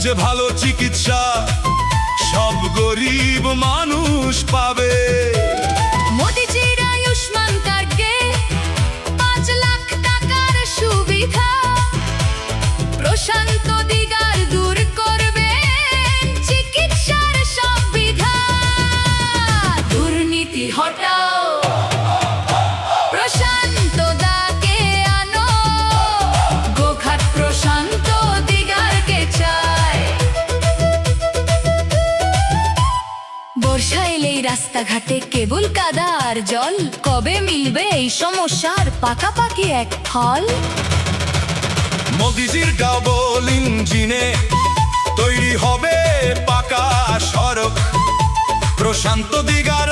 সবচেয়ে ভালো চিকিৎসা সব গরিব মানুষ পাবে। মোদিজির আয়ুষ্মান কার্ডে 5 লাখ টাকার সুবিধা, প্রশান্ত দিগার দূর করবে চিকিৎসার সব বিধা। দুর্নীতি হটাও, প্রশান্ত দাকে আনো, গোঘাট প্রশান্ত দিগারকে চায়। বর্ষা এলেই রাস্তাঘাটে কেবল কাদা আর জল, কবে মিলবে এই সমস্যার পাকাপাকি এক ফল? মোদিজির ডাবল ইঞ্জিনে তৈরি হবে পাকা সড়ক, প্রশান্ত দিগার